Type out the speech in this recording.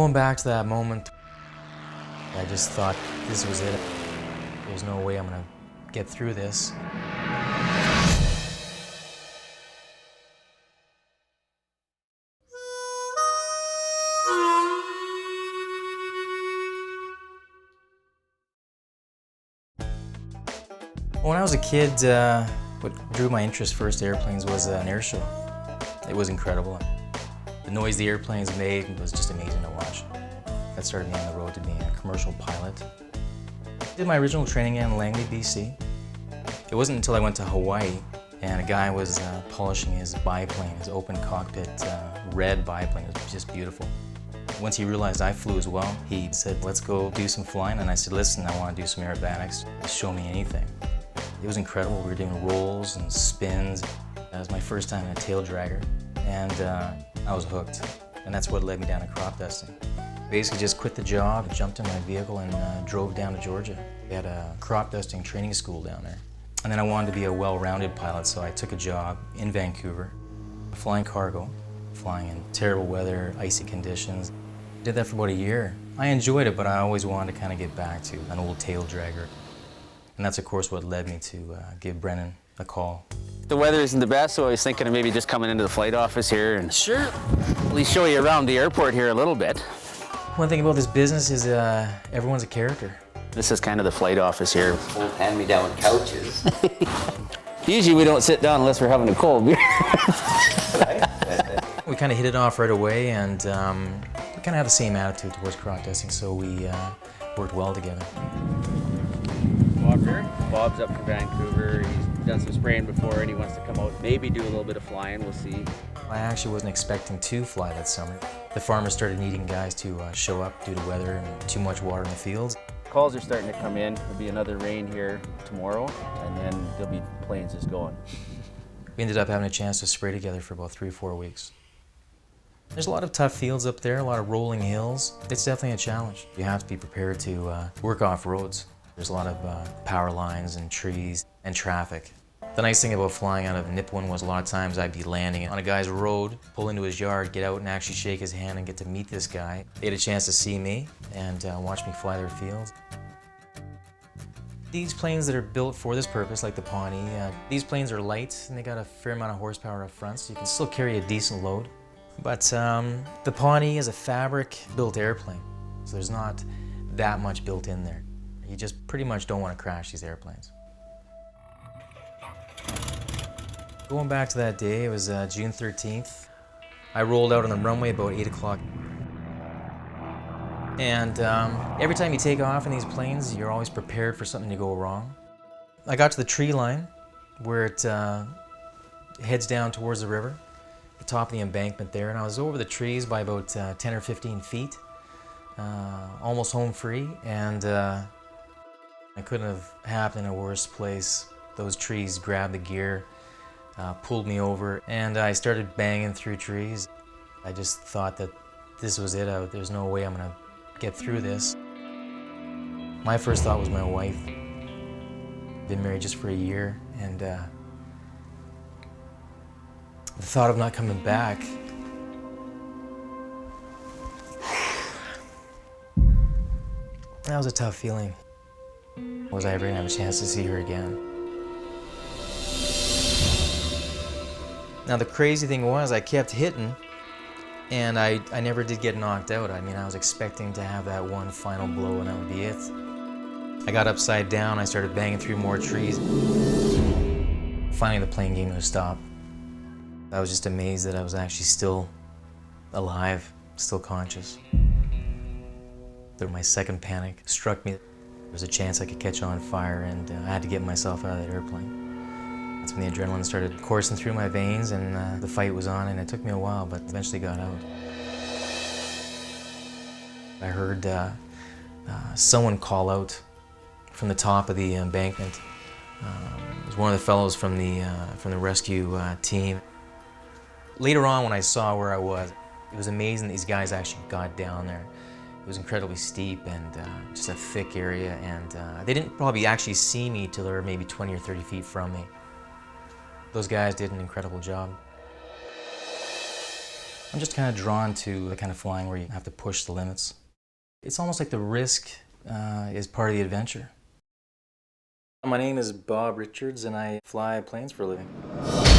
Going back to that moment, I just thought this was it. There's no way I'm gonna get through this. When I was a kid, what drew my interest first to airplanes was an air show. It was incredible. The noise the airplanes made was just amazing to watch. That started me on the road to being a commercial pilot. I did my original training in Langley, BC. It wasn't until I went to Hawaii and a guy was polishing his biplane, his open cockpit red biplane. It was just beautiful. Once he realized I flew as well, he said, let's go do some flying. And I said, listen, I want to do some aerobatics. Just show me anything. It was incredible. We were doing rolls and spins. That was my first time in a tail dragger, and I was hooked. And that's what led me down to crop dusting. Basically just quit the job, jumped in my vehicle, and drove down to Georgia. We had a crop dusting training school down there. And then I wanted to be a well-rounded pilot, so I took a job in Vancouver, flying cargo, flying in terrible weather, icy conditions. Did that for about a year. I enjoyed it, but I always wanted to kind of get back to an old tail dragger. And that's, of course, what led me to give Brennan a call. The weather isn't the best, so I was thinking of maybe just coming into the flight office here and Sure. at least show you around the airport here a little bit. One thing about this business is everyone's a character. This is kind of the flight office here. Old hand-me-down couches. Usually we don't sit down unless we're having a cold beer. We kind of hit it off right away, and we kind of have the same attitude towards crop dusting, so we worked well together. Bob here. Bob's up from Vancouver. He's done some spraying before and he wants to come out, maybe do a little bit of flying, we'll see. I actually wasn't expecting to fly that summer. The farmers started needing guys to show up due to weather and too much water in the fields. Calls are starting to come in. There'll be another rain here tomorrow and then there'll be planes just going. We ended up having a chance to spray together for about 3 or 4 weeks. There's a lot of tough fields up there, a lot of rolling hills. It's definitely a challenge. You have to be prepared to work off roads. There's a lot of power lines and trees and traffic. The nice thing about flying out of Nipawin was a lot of times I'd be landing on a guy's road, pull into his yard, get out and actually shake his hand and get to meet this guy. They had a chance to see me and watch me fly their fields. These planes that are built for this purpose, like the Pawnee, these planes are light and they got a fair amount of horsepower up front, so you can still carry a decent load. But the Pawnee is a fabric-built airplane, so there's not that much built in there. You just pretty much don't want to crash these airplanes. Going back to that day, it was June 13th. I rolled out on the runway about 8 o'clock. And every time you take off in these planes, you're always prepared for something to go wrong. I got to the tree line where it heads down towards the river, the top of the embankment there, and I was over the trees by about 10 or 15 feet, almost home free, and I couldn't have happened in a worse place. Those trees grabbed the gear, pulled me over, and I started banging through trees. I just thought that this was it. There's no way I'm gonna get through this. My first thought was my wife. Been married just for a year, and the thought of not coming back, that was a tough feeling. Was I ever gonna have a chance to see her again? Now the crazy thing was I kept hitting and I never did get knocked out. I mean, I was expecting to have that one final blow and that would be it. I got upside down, I started banging through more trees. Finally the plane came to a stop. I was just amazed that I was actually still alive, still conscious. Then my second panic struck me. There was a chance I could catch on fire, and I had to get myself out of that airplane. That's when the adrenaline started coursing through my veins, and the fight was on, and it took me a while, but eventually got out. I heard someone call out from the top of the embankment. It was one of the fellows from the rescue team. Later on, when I saw where I was, it was amazing these guys actually got down there. It was incredibly steep and just a thick area, and they didn't probably actually see me till they were maybe 20 or 30 feet from me. Those guys did an incredible job. I'm just kind of drawn to the kind of flying where you have to push the limits. It's almost like the risk is part of the adventure. My name is Bob Richards and I fly planes for a living.